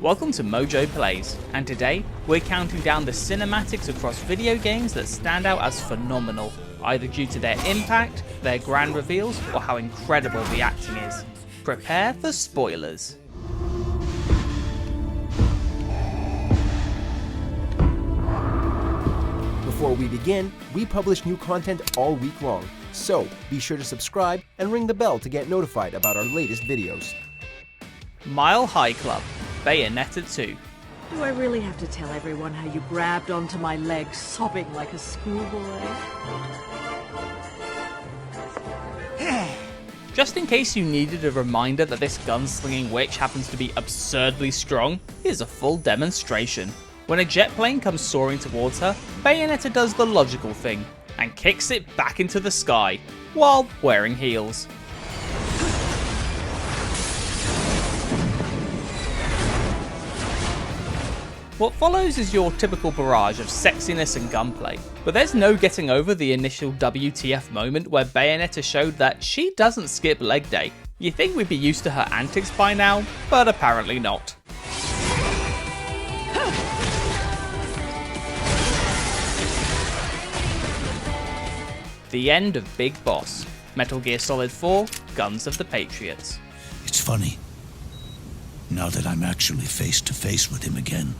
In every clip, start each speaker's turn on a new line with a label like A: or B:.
A: Welcome to MojoPlays, and today we're counting down the cinematics across video games that stand out as phenomenal, either due to their impact, their grand reveals, or how incredible the acting is. Prepare for spoilers.
B: Before we begin, we publish new content all week long, so be sure to subscribe and ring the bell to get notified about our latest videos.
A: Mile High Club, Bayonetta 2.
C: Do I really have to tell everyone how you grabbed onto my leg, sobbing like a schoolboy?
A: Just in case you needed a reminder that this gunslinging witch happens to be absurdly strong, here's a full demonstration. When a jet plane comes soaring towards her, Bayonetta does the logical thing, and kicks it back into the sky, while wearing heels. What follows is your typical barrage of sexiness and gunplay, but there's no getting over the initial WTF moment where Bayonetta showed that she doesn't skip leg day. You think we'd be used to her antics by now, but apparently not. The end of Big Boss, Metal Gear Solid 4, Guns of the Patriots.
D: It's funny, now that I'm actually face to face with him again,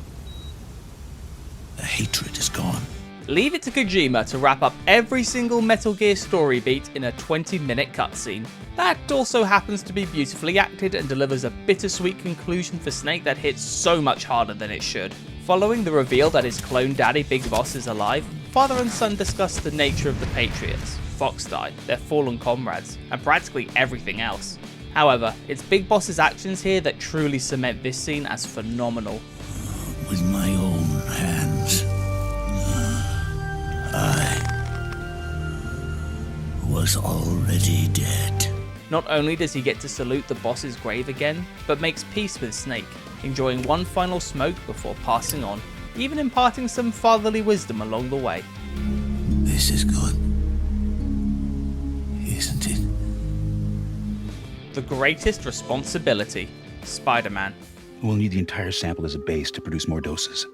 D: the hatred is gone.
A: Leave it to Kojima to wrap up every single Metal Gear story beat in a 20-minute cutscene. That also happens to be beautifully acted and delivers a bittersweet conclusion for Snake that hits so much harder than it should. Following the reveal that his clone daddy Big Boss is alive, father and son discuss the nature of the Patriots, Fox Die, their fallen comrades, and practically everything else. However, it's Big Boss's actions here that truly cement this scene as phenomenal.
D: With my own hands, I was already dead.
A: Not only does he get to salute the boss's grave again, but makes peace with Snake, enjoying one final smoke before passing on, even imparting some fatherly wisdom along the way.
D: This is good, isn't it?
A: The greatest responsibility, Spider-Man.
E: We'll need the entire sample as a base to produce more doses.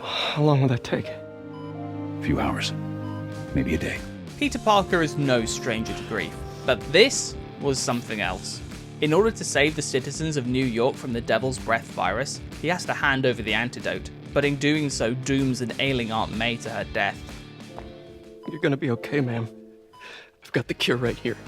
F: How long will that take?
E: A few hours, maybe a day.
A: Peter Parker is no stranger to grief, but this was something else. In order to save the citizens of New York from the Devil's Breath virus, he has to hand over the antidote, but in doing so dooms an ailing Aunt May to her death.
F: You're gonna be okay, ma'am. I've got the cure right here.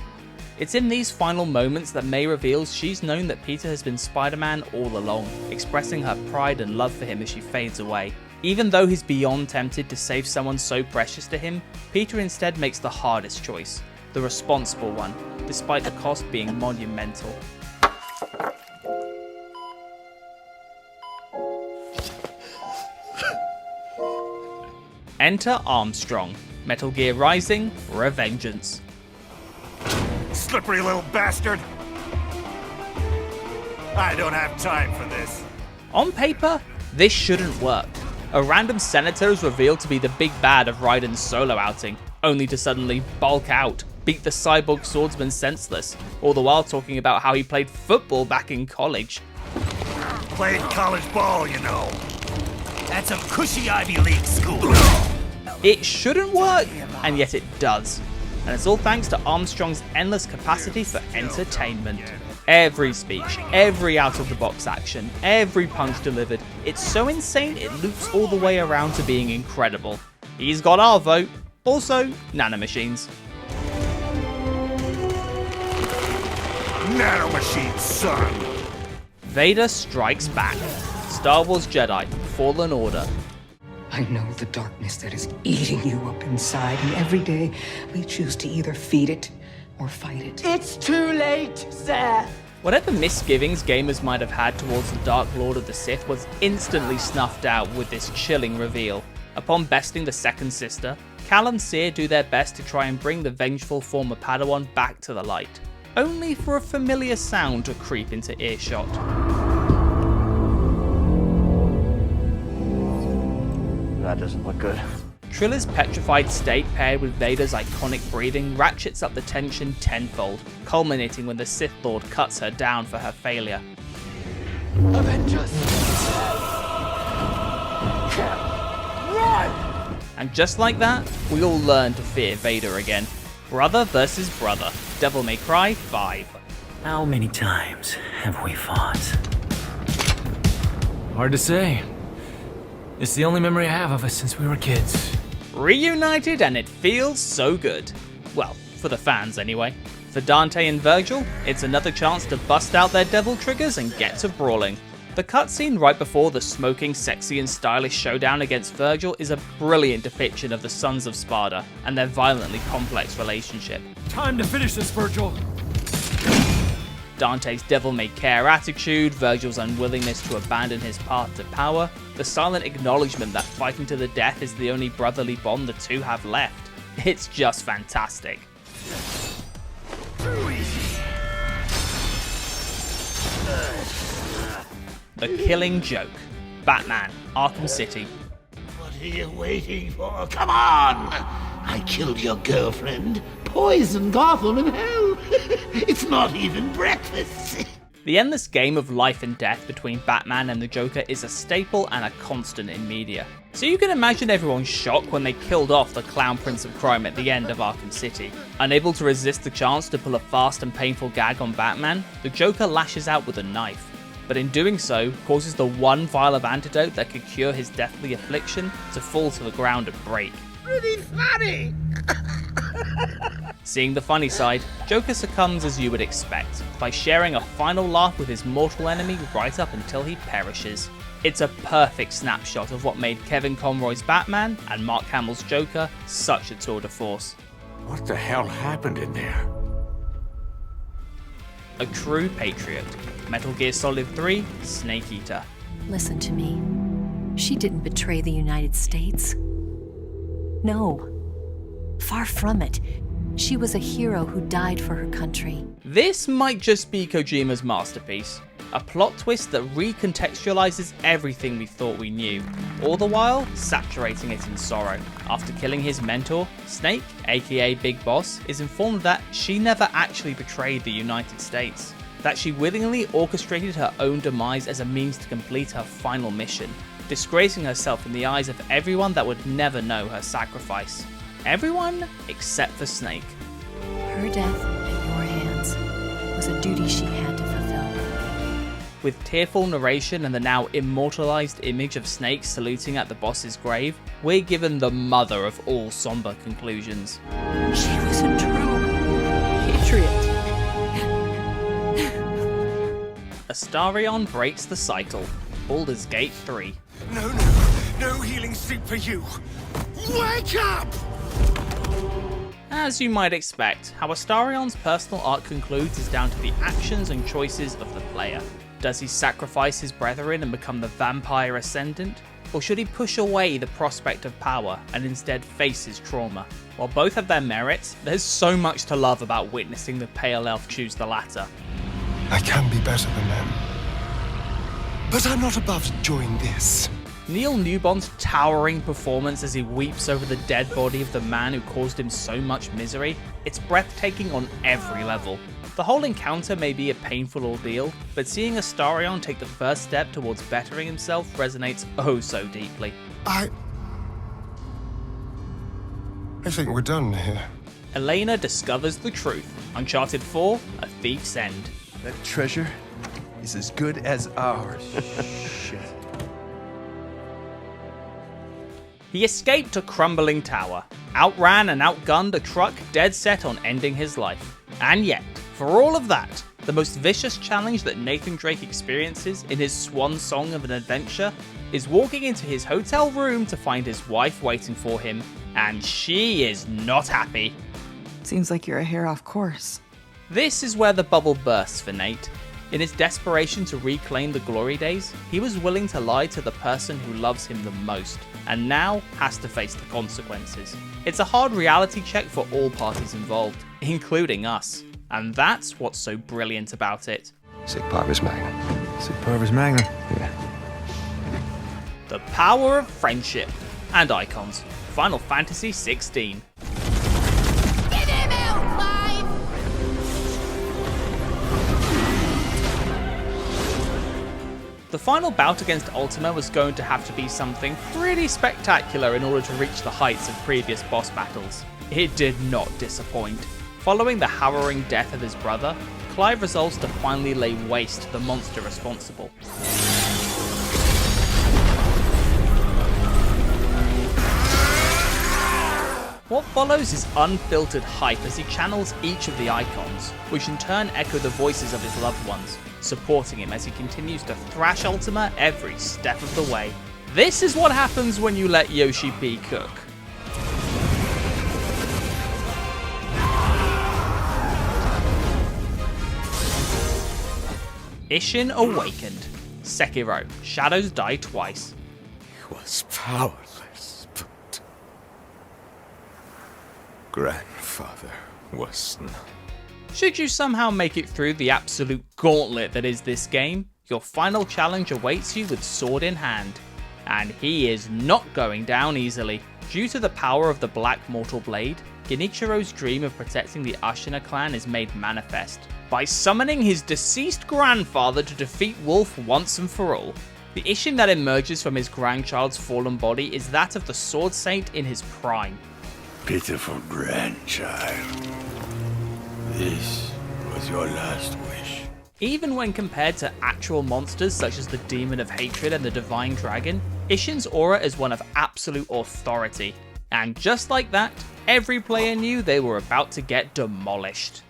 A: It's in these final moments that May reveals she's known that Peter has been Spider-Man all along, expressing her pride and love for him as she fades away. Even though he's beyond tempted to save someone so precious to him, Peter instead makes the hardest choice, the responsible one, despite the cost being monumental. Enter Armstrong, Metal Gear Rising: Revengeance.
G: Slippery little bastard! I don't have time for this.
A: On paper, this shouldn't work. A random senator is revealed to be the big bad of Raiden's solo outing, only to suddenly bulk out, beat the cyborg swordsman senseless, all the while talking about how he played football back in college.
G: Played college ball, you know. That's a cushy Ivy League school.
A: It shouldn't work, and yet it does. And it's all thanks to Armstrong's endless capacity for entertainment. Every speech, every out-of-the-box action, every punch delivered, it's so insane it loops all the way around to being incredible. He's got our vote. Also, nanomachines.
G: Nanomachine, son!
A: Vader Strikes Back, Star Wars Jedi, Fallen Order.
H: I know the darkness that is eating you up inside, and every day we choose to either feed it or fight it.
C: It's too late, sir!
A: Whatever misgivings gamers might have had towards the Dark Lord of the Sith was instantly snuffed out with this chilling reveal. Upon besting the second sister, Cal and Seer do their best to try and bring the vengeful former Padawan back to the light, only for a familiar sound to creep into earshot.
I: That doesn't look good.
A: Trilla's petrified state paired with Vader's iconic breathing ratchets up the tension tenfold, culminating when the Sith Lord cuts her down for her failure.
F: Avenge us!
A: And just like that, we all learn to fear Vader again. Brother versus brother. Devil May Cry 5.
J: How many times have we fought?
K: Hard to say. It's the only memory I have of us since we were kids.
A: Reunited, and it feels so good. Well, for the fans anyway. For Dante and Virgil, it's another chance to bust out their devil triggers and get to brawling. The cutscene right before the smoking, sexy and stylish showdown against Virgil is a brilliant depiction of the Sons of Sparta and their violently complex relationship.
K: Time to finish this, Virgil.
A: Dante's devil-may-care attitude, Virgil's unwillingness to abandon his path to power, the silent acknowledgement that fighting to the death is the only brotherly bond the two have left. It's just fantastic. The Killing Joke. Batman, Arkham City.
G: What are you waiting for? Come on! I killed your girlfriend, poisoned Gotham in hell. It's not even breakfast.
A: The endless game of life and death between Batman and the Joker is a staple and a constant in media. So you can imagine everyone's shock when they killed off the Clown Prince of Crime at the end of Arkham City. Unable to resist the chance to pull a fast and painful gag on Batman, the Joker lashes out with a knife. But in doing so, causes the one vial of antidote that could cure his deathly affliction to fall to the ground and break.
G: Pretty funny.
A: Seeing the funny side, Joker succumbs as you would expect, by sharing a final laugh with his mortal enemy right up until he perishes. It's a perfect snapshot of what made Kevin Conroy's Batman and Mark Hamill's Joker such a tour de force.
L: What the hell happened in there?
A: A true patriot. Metal Gear Solid 3, Snake Eater.
M: Listen to me. She didn't betray the United States. No. Far from it. She was a hero who died for her country.
A: This might just be Kojima's masterpiece. A plot twist that recontextualizes everything we thought we knew, all the while saturating it in sorrow. After killing his mentor, Snake, aka Big Boss, is informed that she never actually betrayed the United States, that she willingly orchestrated her own demise as a means to complete her final mission, disgracing herself in the eyes of everyone that would never know her sacrifice. Everyone except for Snake.
M: Her death at your hands was a duty she had to fulfill.
A: With tearful narration and the now immortalized image of Snake saluting at the boss's grave, we're given the mother of all somber conclusions.
M: She was a true patriot.
A: Astarion Breaks the Cycle. Baldur's Gate 3.
G: No healing soup for you. Wake up!
A: As you might expect, how Astarion's personal arc concludes is down to the actions and choices of the player. Does he sacrifice his brethren and become the vampire ascendant? Or should he push away the prospect of power and instead face his trauma? While both have their merits, there's so much to love about witnessing the Pale Elf choose the latter.
N: I can be better than them, but I'm not above doing this.
A: Neil Newbon's towering performance as he weeps over the dead body of the man who caused him so much misery, it's breathtaking on every level. The whole encounter may be a painful ordeal, but seeing Astarion take the first step towards bettering himself resonates oh so deeply.
N: I think we're done here.
A: Elena discovers the truth. Uncharted 4, A Thief's End.
B: That treasure is as good as ours. Shit.
A: He escaped a crumbling tower, outran and outgunned a truck dead set on ending his life. And yet, for all of that, the most vicious challenge that Nathan Drake experiences in his swan song of an adventure is walking into his hotel room to find his wife waiting for him, and she is not happy.
O: Seems like you're a hair off course.
A: This is where the bubble bursts for Nate. In his desperation to reclaim the glory days, he was willing to lie to the person who loves him the most, and now has to face the consequences. It's a hard reality check for all parties involved, including us. And that's what's so brilliant about it.
N: Sic parvis magna.
L: Sic parvis magna.
N: Yeah.
A: The power of friendship and icons. Final Fantasy 16. The final bout against Ultima was going to have to be something pretty spectacular in order to reach the heights of previous boss battles. It did not disappoint. Following the harrowing death of his brother, Clive resolves to finally lay waste to the monster responsible. What follows is unfiltered hype as he channels each of the Eikons, which in turn echo the voices of his loved ones, supporting him as he continues to thrash Ultima every step of the way. This is what happens when you let Yoshi P cook. Ishin Awakened. Sekiro, Shadows Die Twice.
L: He was powerless, but grandfather was not.
A: Should you somehow make it through the absolute gauntlet that is this game, your final challenge awaits you with sword in hand. And he is not going down easily. Due to the power of the Black Mortal Blade, Genichiro's dream of protecting the Ashina clan is made manifest by summoning his deceased grandfather to defeat Wolf once and for all. The Ishin that emerges from his grandchild's fallen body is that of the Sword Saint in his prime.
L: Pitiful grandchild. This was your last wish.
A: Even when compared to actual monsters such as the Demon of Hatred and the Divine Dragon, Ishin's aura is one of absolute authority. And just like that, every player knew they were about to get demolished.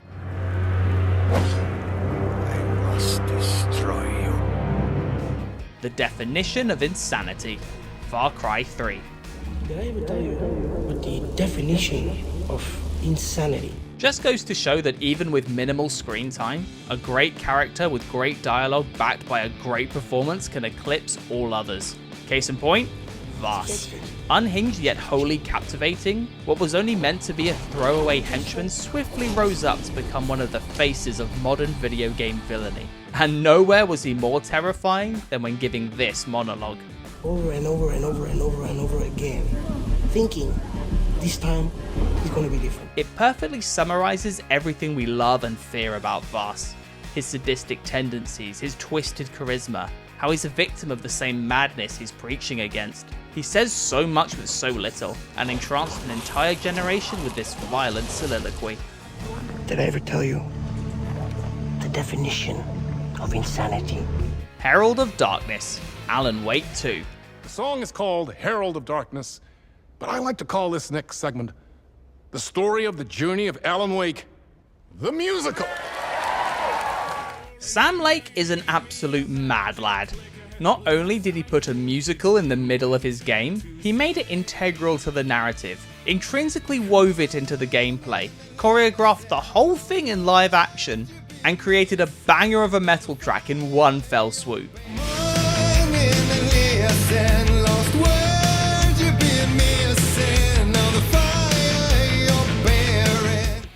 L: I must destroy you.
A: The definition of insanity. Far Cry 3.
P: Did I ever tell you what the definition of insanity?
A: Just goes to show that even with minimal screen time, a great character with great dialogue backed by a great performance can eclipse all others. Case in point, Vaas. Unhinged yet wholly captivating, what was only meant to be a throwaway henchman swiftly rose up to become one of the faces of modern video game villainy. And nowhere was he more terrifying than when giving this monologue.
P: Over and over and over and over and over again, thinking this time is going to be different.
A: It perfectly summarizes everything we love and fear about Vaas. His sadistic tendencies, his twisted charisma, how he's a victim of the same madness he's preaching against. He says so much with so little, and entranced an entire generation with this violent soliloquy.
P: Did I ever tell you the definition of insanity?
A: Herald of Darkness, Alan Wake 2.
Q: The song is called Herald of Darkness, but I like to call this next segment the story of the journey of Alan Wake, the musical.
A: Sam Lake is an absolute mad lad. Not only did he put a musical in the middle of his game, he made it integral to the narrative, intrinsically wove it into the gameplay, choreographed the whole thing in live action, and created a banger of a metal track in one fell swoop.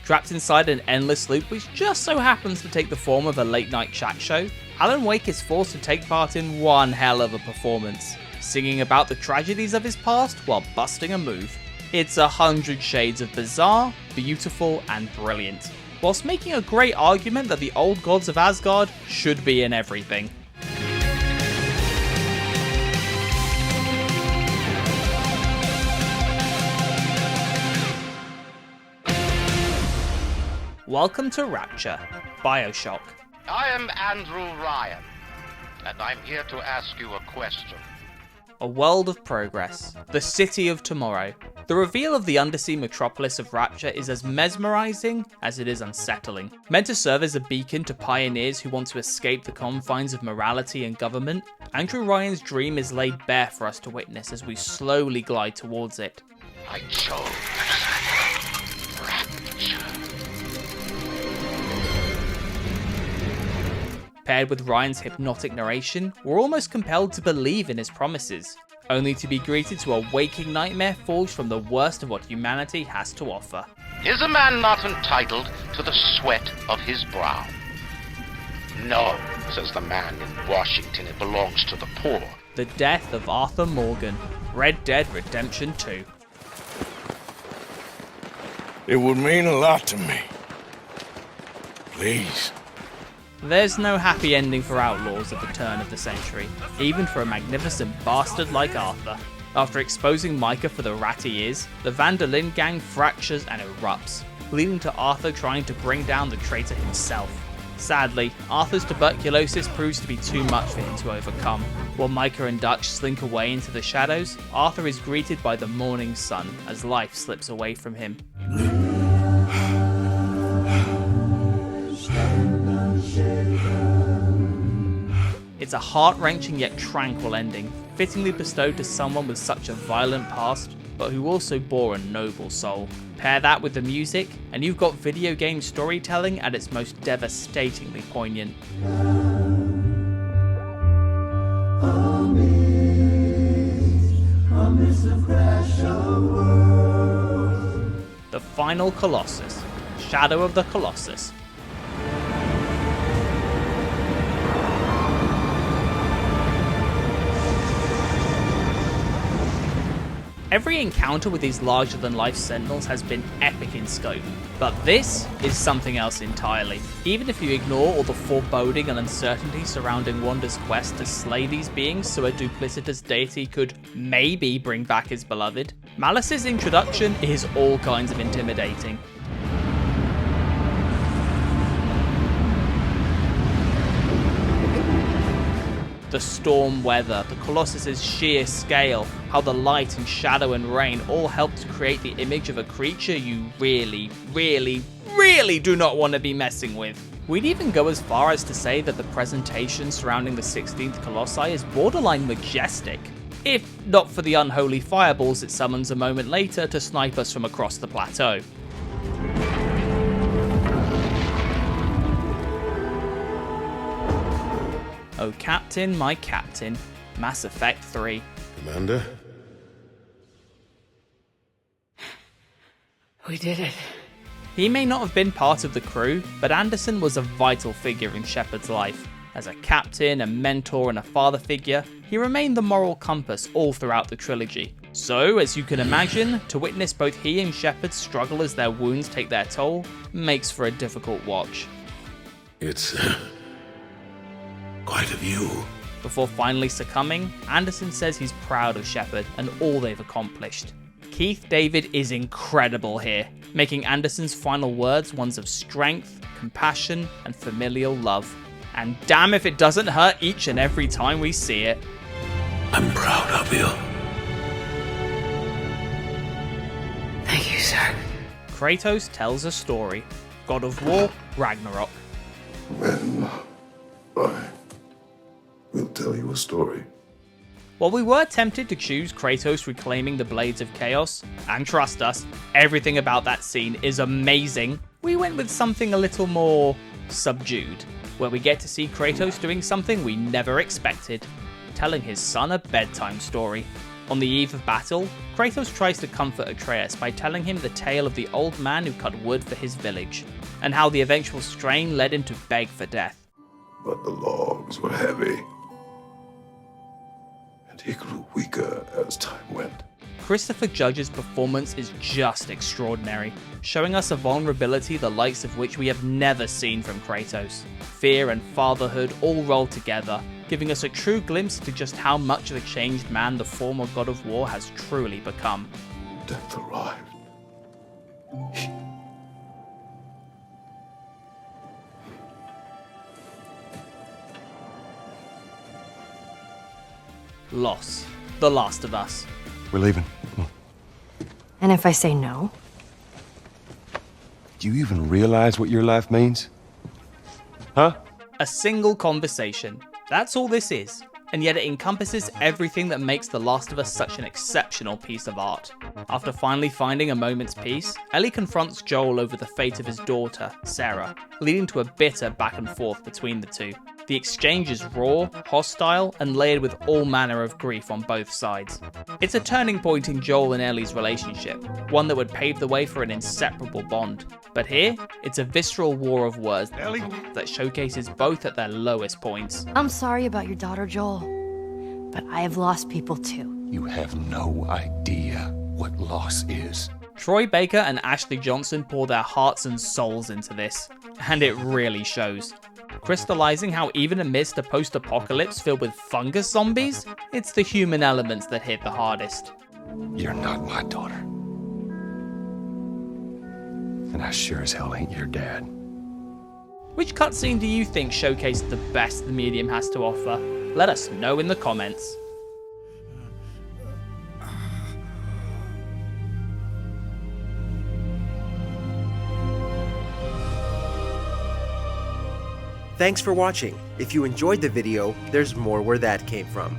A: Trapped inside an endless loop which just so happens to take the form of a late night chat show, Alan Wake is forced to take part in one hell of a performance, singing about the tragedies of his past while busting a move. It's 100 shades of bizarre, beautiful, and brilliant, whilst making a great argument that the old gods of Asgard should be in everything. Welcome to Rapture, Bioshock.
R: I am Andrew Ryan, and I'm here to ask you a question.
A: A world of progress, the city of tomorrow. The reveal of the undersea metropolis of Rapture is as mesmerizing as it is unsettling. Meant to serve as a beacon to pioneers who want to escape the confines of morality and government, Andrew Ryan's dream is laid bare for us to witness as we slowly glide towards it.
R: I chose Rapture.
A: Paired with Ryan's hypnotic narration, we're almost compelled to believe in his promises, only to be greeted to a waking nightmare forged from the worst of what humanity has to offer.
R: Is a man not entitled to the sweat of his brow? No, says the man in Washington, it belongs to the poor.
A: The death of Arthur Morgan, Red Dead Redemption 2.
L: It would mean a lot to me. Please,
A: There's no happy ending for outlaws at the turn of the century, even for a magnificent bastard like Arthur. After exposing Micah for the rat he is, the Van der Linde gang fractures and erupts, leading to Arthur trying to bring down the traitor himself. Sadly, Arthur's tuberculosis proves to be too much for him to overcome. While Micah and Dutch slink away into the shadows, Arthur is greeted by the morning sun as life slips away from him. It's a heart-wrenching yet tranquil ending, fittingly bestowed to someone with such a violent past, but who also bore a noble soul. Pair that with the music, and you've got video game storytelling at its most devastatingly poignant. The final Colossus, Shadow of the Colossus. Every encounter with these larger-than-life sentinels has been epic in scope, but this is something else entirely. Even if you ignore all the foreboding and uncertainty surrounding Wanda's quest to slay these beings so a duplicitous deity could maybe bring back his beloved, Malice's introduction is all kinds of intimidating. The storm weather, the Colossus's sheer scale, how the light and shadow and rain all help to create the image of a creature you really do not want to be messing with. We'd even go as far as to say that the presentation surrounding the 16th Colossi is borderline majestic, if not for the unholy fireballs it summons a moment later to snipe us from across the plateau. Oh Captain, my Captain, Mass Effect 3.
L: Commander?
H: We did it.
A: He may not have been part of the crew, but Anderson was a vital figure in Shepard's life. As a captain, a mentor, and a father figure, he remained the moral compass all throughout the trilogy. So, as you can imagine, to witness both he and Shepard struggle as their wounds take their toll, makes for a difficult watch.
L: It's quite a view.
A: Before finally succumbing, Anderson says he's proud of Shepard and all they've accomplished. Keith David is incredible here, making Anderson's final words ones of strength, compassion, and familial love. And damn if it doesn't hurt each and every time we see it.
L: I'm proud of you.
H: Thank you, sir.
A: Kratos tells a story. God of War Ragnarok.
L: When we'll tell you a story.
A: While we were tempted to choose Kratos reclaiming the Blades of Chaos, and trust us, everything about that scene is amazing, we went with something a little more subdued, where we get to see Kratos doing something we never expected, telling his son a bedtime story. On the eve of battle, Kratos tries to comfort Atreus by telling him the tale of the old man who cut wood for his village, and how the eventual strain led him to beg for death.
L: But the logs were heavy, and he grew weaker as time went.
A: Christopher Judge's performance is just extraordinary, showing us a vulnerability the likes of which we have never seen from Kratos. Fear and fatherhood all rolled together, giving us a true glimpse into just how much of a changed man the former God of War has truly become.
L: Death arrived.
A: Loss. The Last of Us.
N: We're leaving.
M: And if I say no?
N: Do you even realize what your life means? Huh?
A: A single conversation. That's all this is. And yet it encompasses everything that makes The Last of Us such an exceptional piece of art. After finally finding a moment's peace, Ellie confronts Joel over the fate of his daughter, Sarah, leading to a bitter back and forth between the two. The exchange is raw, hostile, and layered with all manner of grief on both sides. It's a turning point in Joel and Ellie's relationship, one that would pave the way for an inseparable bond. But here, it's a visceral war of words that showcases both at their lowest points.
M: I'm sorry about your daughter, Joel, but I have lost people too.
N: You have no idea what loss is.
A: Troy Baker and Ashley Johnson pour their hearts and souls into this, and it really shows. Crystallizing how even amidst a post-apocalypse filled with fungus zombies, it's the human elements that hit the hardest.
N: You're not my daughter. And I sure as hell ain't your dad.
A: Which cutscene do you think showcased the best the medium has to offer? Let us know in the comments.
B: Thanks for watching. If you enjoyed the video, there's more where that came from.